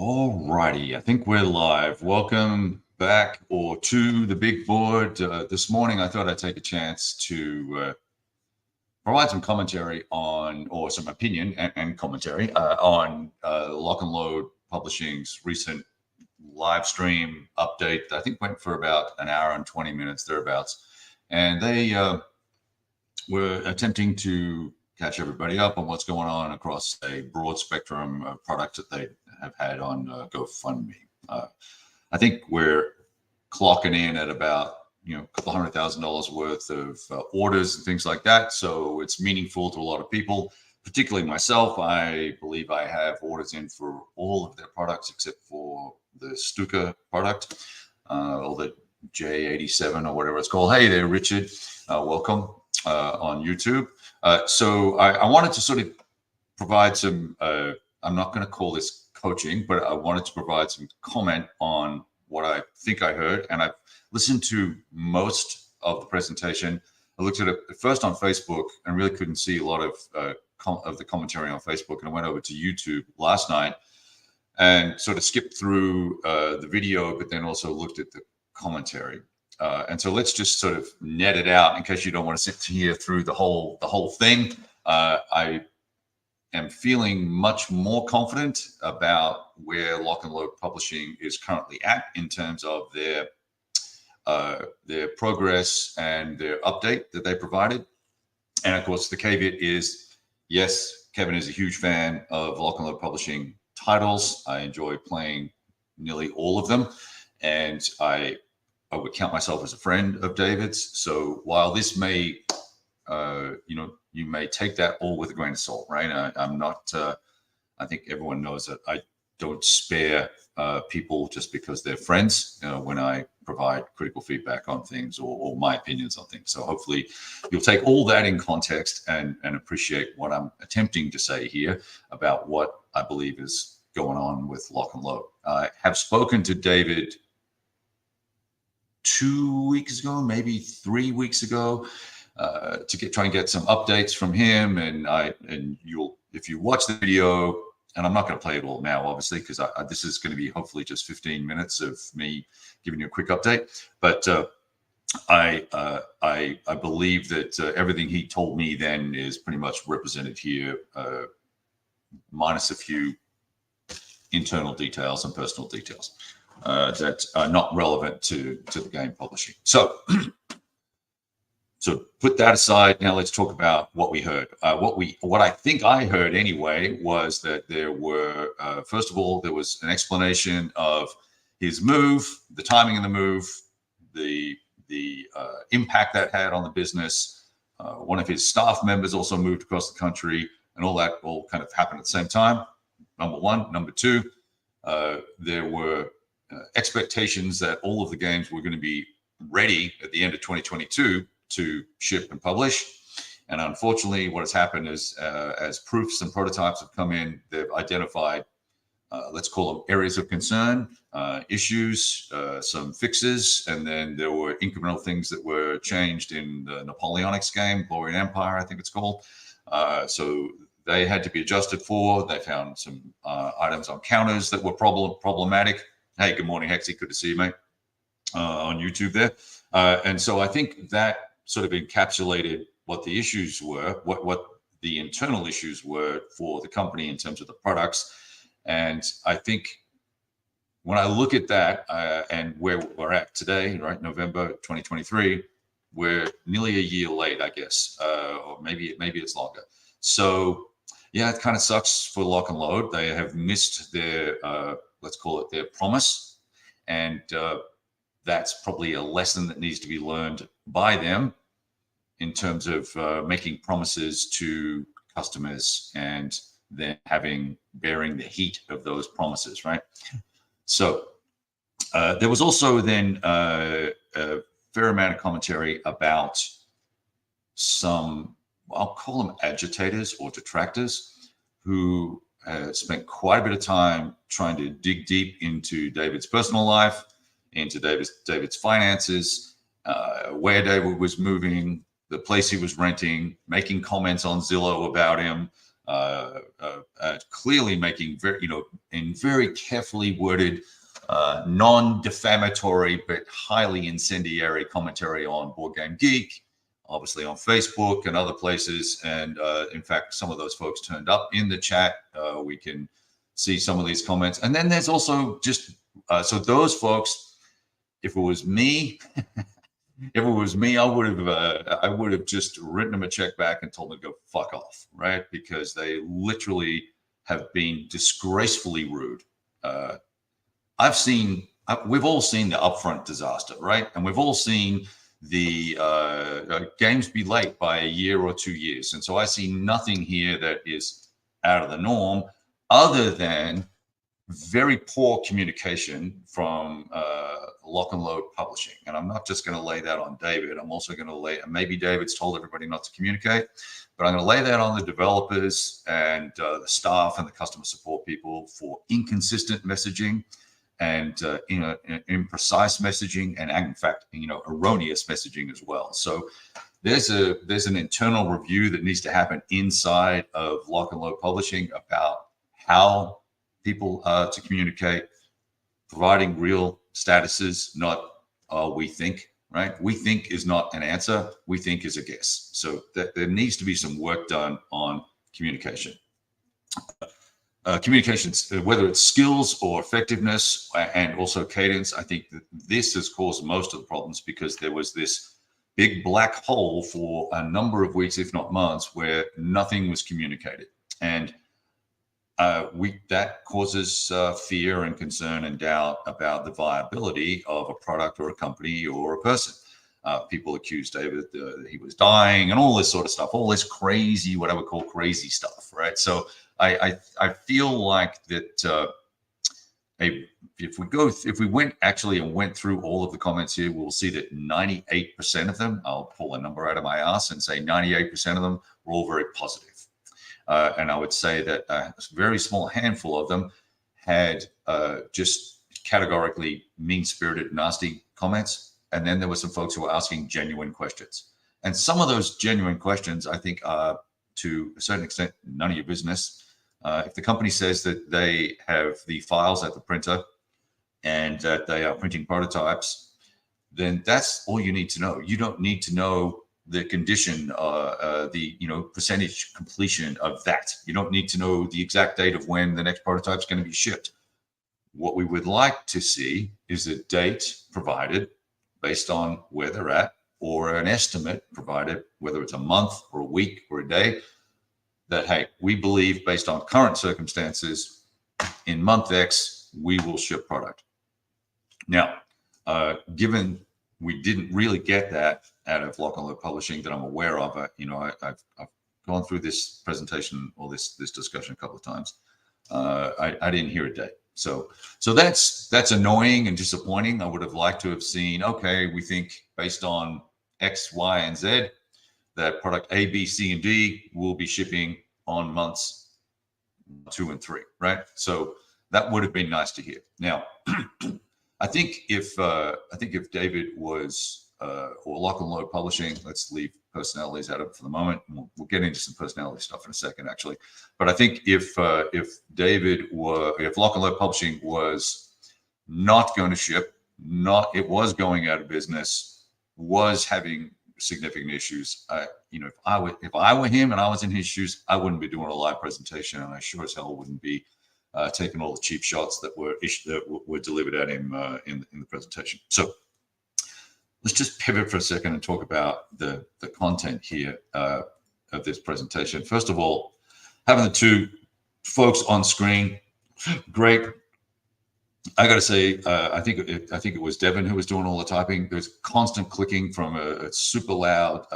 All righty, I think we're live. Welcome back or to the big board. This morning, I thought I'd take a chance to provide some commentary on, or some opinion and commentary on Lock and Load Publishing's recent live stream update. I think went for about an hour and 20 minutes, thereabouts. And they were attempting to catch everybody up on what's going on across a broad spectrum of products that they have had on GoFundMe. I think we're clocking in at about a couple $100,000 worth of orders and things like that. So it's meaningful to a lot of people, particularly myself. I believe I have orders in for all of their products except for the Stuka product, or the J87 or whatever it's called. Hey there, Richard. Welcome on YouTube. So I wanted to sort of provide some, I'm not going to call this coaching, but I wanted to provide some comment on what I think I heard. And I've listened to most of the presentation. I looked at it first on Facebook and really couldn't see a lot of the commentary on Facebook. And I went over to YouTube last night and sort of skipped through the video, but then also looked at the commentary. And so let's just sort of net it out in case you don't want to sit here through the whole thing. I am feeling much more confident about where Lock and Load Publishing is currently at in terms of their progress and their update that they provided. And of course, the caveat is, yes, Kevin is a huge fan of Lock and Load Publishing titles. I enjoy playing nearly all of them, and I would count myself as a friend of David's. So while this may, you may take that all with a grain of salt, right? I'm not, I think everyone knows that I don't spare people just because they're friends when I provide critical feedback on things or my opinions on things. So hopefully you'll take all that in context and appreciate what I'm attempting to say here about what I believe is going on with Lock and Load. I have spoken to David 2 weeks ago, maybe 3 weeks ago, to try and get some updates from him. And if you watch the video, and I'm not going to play it all now, obviously, because this is going to be hopefully just 15 minutes of me giving you a quick update. But I believe that everything he told me then is pretty much represented here, minus a few internal details and personal details that are not relevant to the game publishing. So put that aside. Now let's talk about what we heard. What I think I heard anyway was that there were, first of all, there was an explanation of his move, the timing of the move, the impact that had on the business. One of his staff members also moved across the country, and all that all kind of happened at the same time. Number one. Number two, there were expectations that all of the games were going to be ready at the end of 2022 to ship and publish. And unfortunately, what has happened is as proofs and prototypes have come in, they've identified, let's call them areas of concern, issues, some fixes, and then there were incremental things that were changed in the Napoleonics game, Glory and Empire, I think it's called. So they had to be adjusted for. They found some items on counters that were problematic. Hey, good morning, Hexy. Good to see you, mate, on YouTube there. And so I think that sort of encapsulated what the issues were, what the internal issues were for the company in terms of the products. And I think when I look at that and where we're at today, right, November 2023, we're nearly a year late, I guess, or maybe it's longer. So yeah, it kind of sucks for Lock and Load. They have missed their, let's call it their promise. And that's probably a lesson that needs to be learned by them in terms of making promises to customers and then bearing the heat of those promises, right? So there was also then a fair amount of commentary about some, I'll call them agitators or detractors, who spent quite a bit of time trying to dig deep into David's personal life, into David's finances, where David was moving, the place he was renting, making comments on Zillow about him, clearly making very, in very carefully worded, non-defamatory but highly incendiary commentary on Board Game Geek, obviously on Facebook and other places. And in fact, some of those folks turned up in the chat. We can see some of these comments. And then there's also just, so those folks, if it was me, I would have just written them a check back and told them to go fuck off, right? Because they literally have been disgracefully rude. We've all seen the upfront disaster, right? And we've all seen the games be late by a year or 2 years. And so I see nothing here that is out of the norm other than very poor communication from Lock and Load Publishing. And I'm not just going to lay that on David. I'm also going to lay, maybe David's told everybody not to communicate, but I'm going to lay that on the developers and the staff and the customer support people for inconsistent messaging and imprecise messaging, and in fact, erroneous messaging as well. So there's an internal review that needs to happen inside of Lock and Load Publishing about how people to communicate, providing real statuses, not we think, right? We think is not an answer. We think is a guess. So there needs to be some work done on communication. Communications, whether it's skills or effectiveness and also cadence, I think that this has caused most of the problems because there was this big black hole for a number of weeks, if not months, where nothing was communicated. And that causes fear and concern and doubt about the viability of a product or a company or a person. People accused David that he was dying and all this sort of stuff, all this crazy, what I would call crazy stuff, right? So I feel like that if we went through all of the comments here, we'll see that 98% of them, I'll pull a number out of my ass and say 98% of them were all very positive. And I would say that a very small handful of them had just categorically mean-spirited, nasty comments. And then there were some folks who were asking genuine questions. And some of those genuine questions, I think, are to a certain extent none of your business. If the company says that they have the files at the printer and that they are printing prototypes, then that's all you need to know. You don't need to know the condition, the percentage completion of that. You don't need to know the exact date of when the next prototype is going to be shipped. What we would like to see is a date provided based on where they're at, or an estimate provided, whether it's a month or a week or a day, that, hey, we believe based on current circumstances, in month X, we will ship product. Now, given we didn't really get that out of Lock and Load Publishing that I'm aware of, I've gone through this presentation or this discussion a couple of times. I didn't hear a date. So that's annoying and disappointing. I would have liked to have seen, okay, we think based on X, Y, and Z, that product A, B, C, and D will be shipping on months 2 and 3, right? So that would have been nice to hear. Now, I think if David was or Lock and Load Publishing, let's leave personalities out of it for the moment. We'll get into some personality stuff in a second, actually. But I think if Lock and Load Publishing was not going to ship, it was going out of business, was having significant issues, if I were him and I was in his shoes, I wouldn't be doing a live presentation, and I sure as hell wouldn't be taking all the cheap shots that were delivered at him in the presentation. So let's just pivot for a second and talk about the content here of this presentation. First of all, having the two folks on screen, great. I got to say, I think it was Devin who was doing all the typing. There's constant clicking from a super loud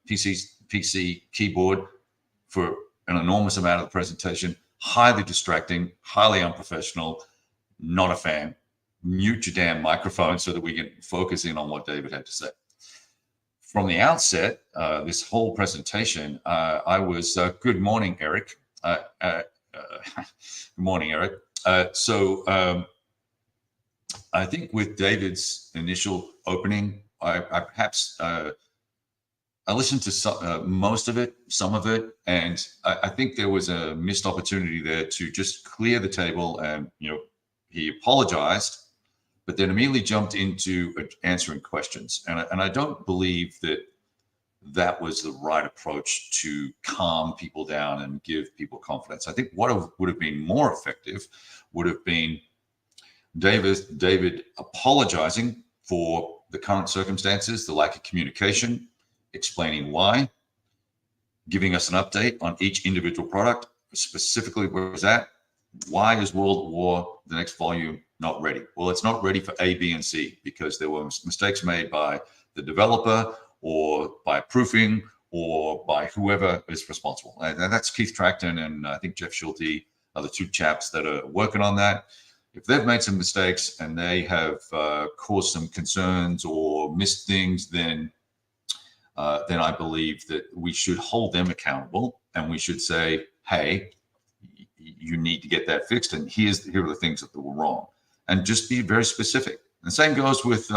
PC keyboard for an enormous amount of the presentation. Highly distracting, highly unprofessional. Not a fan. Mute your damn microphone so that we can focus in on what David had to say. From the outset, this whole presentation, I was, good morning, Eric. Good morning, Eric. I think with David's initial opening, I perhaps I listened to most of it, some of it, and I think there was a missed opportunity there to just clear the table. And he apologized, but then immediately jumped into answering questions. And I don't believe that that was the right approach to calm people down and give people confidence. I think what would have been more effective would have been David apologizing for the current circumstances, the lack of communication, explaining why, giving us an update on each individual product, specifically where it's at. Why is World at War, the next volume, not ready? Well, it's not ready for A, B, and C because there were mistakes made by the developer or by proofing or by whoever is responsible. And that's Keith Tracton and I think Jeff Schulte are the two chaps that are working on that. If they've made some mistakes and they have caused some concerns or missed things, then I believe that we should hold them accountable and we should say, hey, you need to get that fixed. And here are the things that were wrong. And just be very specific. And the same goes with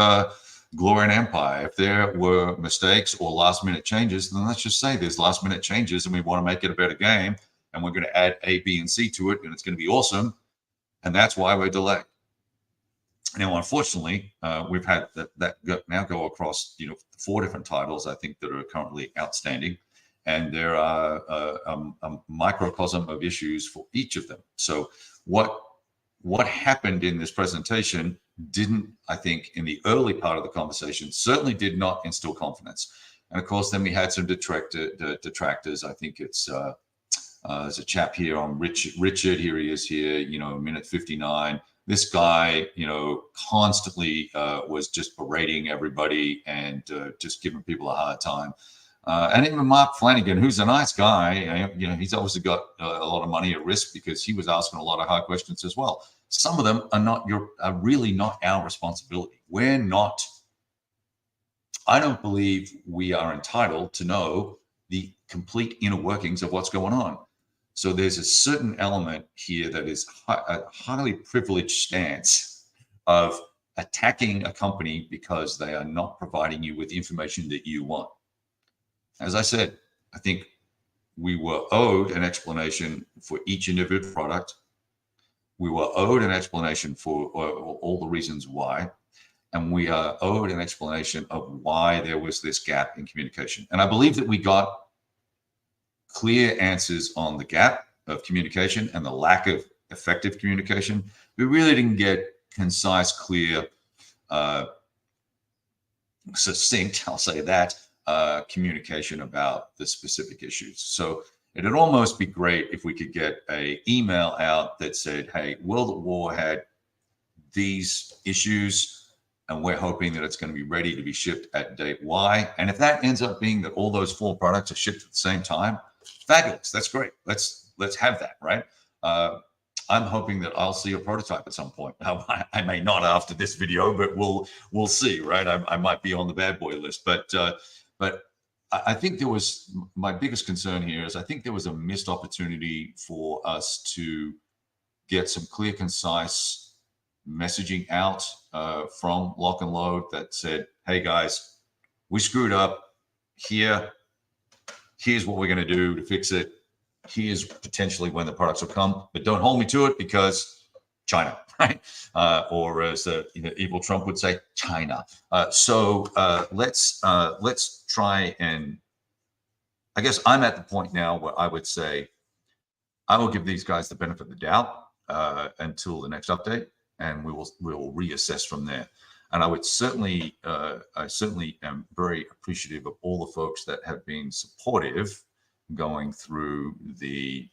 Glory and Empire. If there were mistakes or last minute changes, then let's just say there's last minute changes and we want to make it a better game. And we're going to add A, B, and C to it. And it's going to be awesome. And that's why we're delayed. Now, unfortunately, we've had that now go across 4 different titles, I think, that are currently outstanding. And there are a microcosm of issues for each of them. So what happened in this presentation didn't, I think, in the early part of the conversation, certainly did not instill confidence. And of course, then we had some detractors. I think it's there's a chap here on Richard. Here he is here, minute 59. This guy, constantly was just berating everybody and just giving people a hard time. And even Mark Flanagan, who's a nice guy, he's obviously got a lot of money at risk because he was asking a lot of hard questions as well. Some of them are really not our responsibility. I don't believe we are entitled to know the complete inner workings of what's going on. So there's a certain element here that is a highly privileged stance of attacking a company because they are not providing you with information that you want. As I said, I think we were owed an explanation for each individual product. We were owed an explanation for all the reasons why. And we are owed an explanation of why there was this gap in communication. And I believe that we got clear answers on the gap of communication and the lack of effective communication. We really didn't get concise, clear, succinct, I'll say that, communication about the specific issues. So it'd almost be great if we could get an email out that said, hey, World at War had these issues and we're hoping that it's going to be ready to be shipped at date Y. And if that ends up being that all those 4 products are shipped at the same time, fabulous. That's great. Let's have that, right? I'm hoping that I'll see a prototype at some point. I may not after this video, but we'll see, right? I might be on the bad boy list, but I think my biggest concern here is I think there was a missed opportunity for us to get some clear, concise messaging out from Lock and Load that said, hey guys, we screwed up here. Here's what we're going to do to fix it. Here's potentially when the products will come, but don't hold me to it because China, right? Or as evil Trump would say, China. So let's try and, I guess I'm at the point now where I would say I will give these guys the benefit of the doubt until the next update, and we will reassess from there. And I certainly am very appreciative of all the folks that have been supportive going through the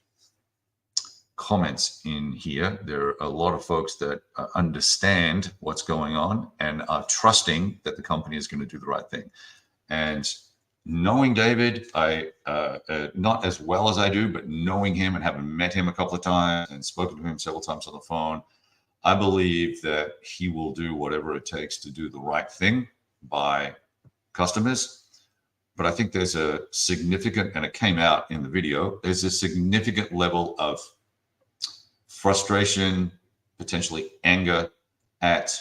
comments in here. There are a lot of folks that understand what's going on and are trusting that the company is going to do the right thing. And knowing David, not as well as I do, but knowing him and having met him a couple of times and spoken to him several times on the phone, I believe that he will do whatever it takes to do the right thing by customers. But I think there's a significant, and it came out in the video, there's a significant level of frustration, potentially anger at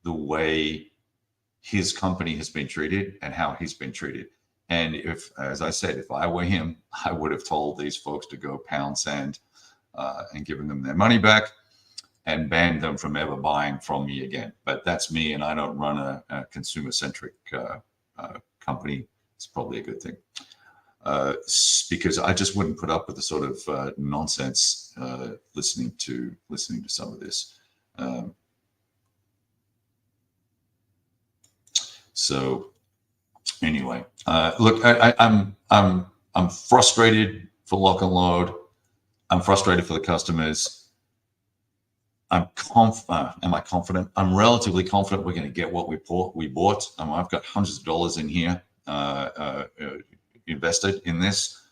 the way his company has been treated and how he's been treated. And if, as I said, if I were him, I would have told these folks to go pound sand and given them their money back and banned them from ever buying from me again. But that's me, and I don't run a consumer-centric company. It's probably a good thing. Because I just wouldn't put up with the sort of nonsense listening to some of this. So anyway, look, I'm frustrated for Lock and Load. I'm frustrated for the customers. Am I confident? I'm relatively confident we're going to get what we bought. I've got hundreds of dollars in here invested in this,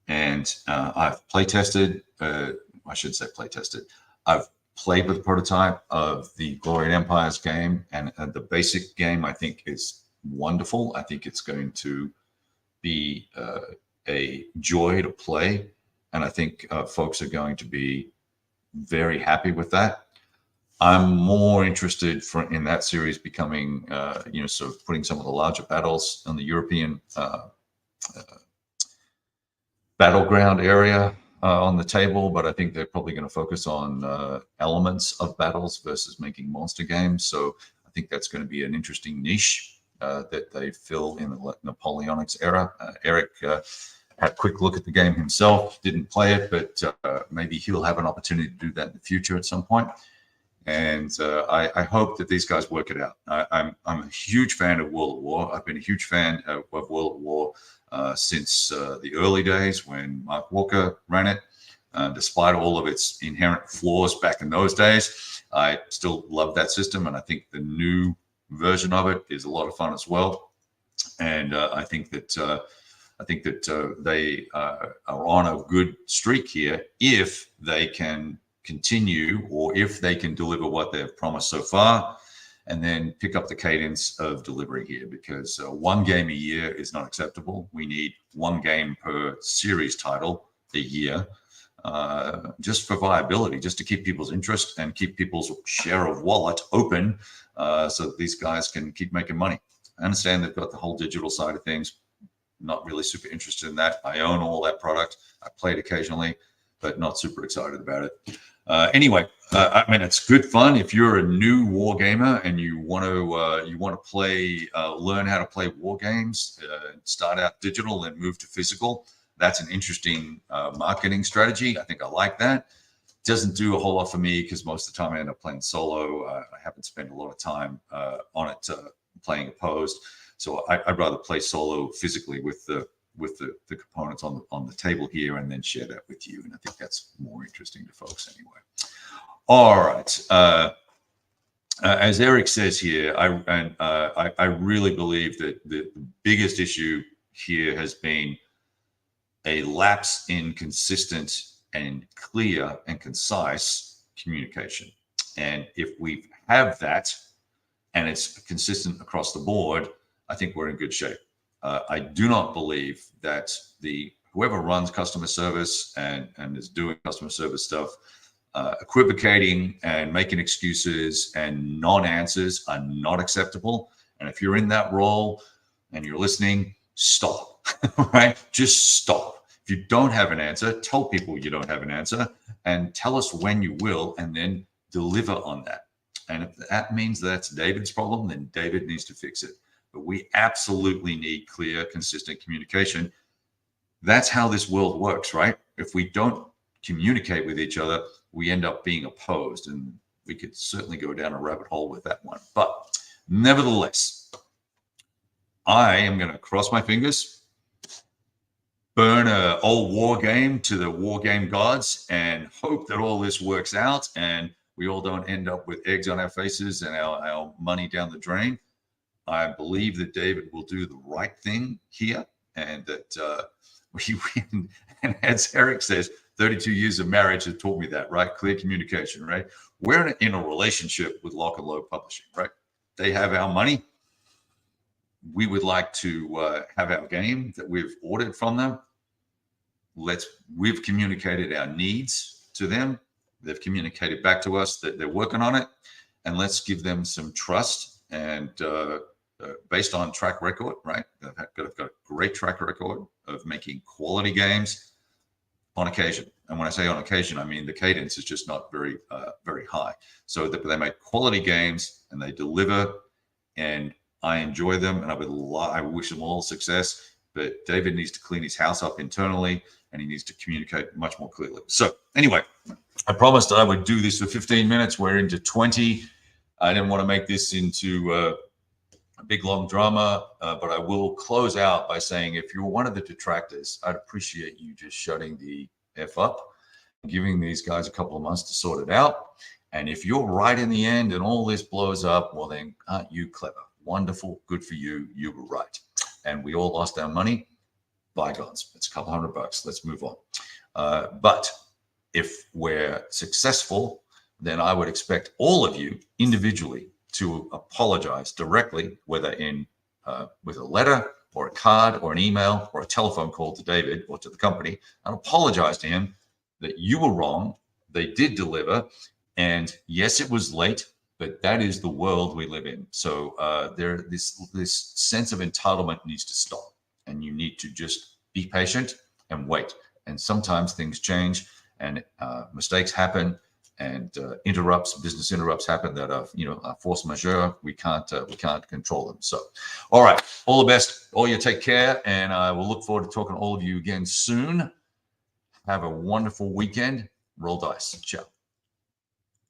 and I've play tested. I should say play tested. I've played with the prototype of the Glory and Empires game, and the basic game I think is wonderful. I think it's going to be a joy to play, and I think folks are going to be very happy with that. I'm more interested in that series becoming, sort of putting some of the larger battles on the European battleground area on the table, but I think they're probably going to focus on elements of battles versus making monster games. So I think that's going to be an interesting niche that they fill in the Napoleonics era. Eric had a quick look at the game himself, didn't play it, but maybe he'll have an opportunity to do that in the future at some point. And I hope that these guys work it out. I'm a huge fan of World at War. I've been a huge fan of World at War since the early days when Mark Walker ran it. Despite all of its inherent flaws back in those days, I still love that system, and I think the new version of it is a lot of fun as well. And I think that they are on a good streak here if they can continue, or if they can deliver what they've promised so far, and then pick up the cadence of delivery here, because one game a year is not acceptable. We need one game per series title a year, just for viability, just to keep people's interest and keep people's share of wallet open, so that these guys can keep making money. I understand they've got the whole digital side of things. Not really super interested in that. I own all that product. I play it occasionally, but not super excited about it. Anyway, I mean, it's good fun if you're a new war gamer and you want to play, learn how to play war games, start out digital and move to physical. That's an interesting marketing strategy. I think I like that. Doesn't do a whole lot for me because most of the time I end up playing solo. I haven't spent a lot of time on it playing opposed. So I'd rather play solo physically with the components on the table here, and then share that with you. And I think that's more interesting to folks anyway. All right. As Eric says here, I really believe that the biggest issue here has been a lapse in consistent and clear and concise communication. And if we have that and it's consistent across the board, I think we're in good shape. I do not believe that whoever runs customer service and is doing customer service stuff, equivocating and making excuses and non-answers are not acceptable. And if you're in that role and you're listening, stop, right? Just stop. If you don't have an answer, tell people you don't have an answer and tell us when you will, and then deliver on that. And if that means that's David's problem, then David needs to fix it. But we absolutely need clear, consistent communication. That's how this world works, right? If we don't communicate with each other, we end up being opposed. And we could certainly go down a rabbit hole with that one. But nevertheless, I am going to cross my fingers, burn an old war game to the war game gods, and hope that all this works out and we all don't end up with eggs on our faces and our money down the drain. I believe that David will do the right thing here, and that we win. And as Eric says, 32 years of marriage have taught me that, right? Clear communication, right? We're in a relationship with Lock and Load Publishing, right? They have our money. We would like to have our game that we've ordered from them. We've communicated our needs to them. They've communicated back to us that they're working on it, and let's give them some trust and based on track record, right? I've got a great track record of making quality games on occasion. And when I say on occasion, I mean the cadence is just not very high. So they make quality games and they deliver, and I enjoy them, and I wish them all success. But David needs to clean his house up internally, and he needs to communicate much more clearly. So anyway, I promised I would do this for 15 minutes. We're into 20. I didn't want to make this into a big long drama, but I will close out by saying, if you're one of the detractors, I'd appreciate you just shutting the F up, giving these guys a couple of months to sort it out. And if you're right in the end and all this blows up, well, then aren't you clever? Wonderful. Good for you. You were right. And we all lost our money. Bygones. It's a couple $100. Let's move on. But if we're successful, then I would expect all of you individually to apologize directly, whether in with a letter or a card or an email or a telephone call to David or to the company, and apologize to him that you were wrong. They did deliver. And yes, it was late, but that is the world we live in. So this sense of entitlement needs to stop, and you need to just be patient and wait. And sometimes things change, and mistakes happen, and business interrupts happen that are force majeure. We can't control them. So, all right, all the best. All you take care, and I will look forward to talking to all of you again soon. Have a wonderful weekend. Roll dice. Ciao.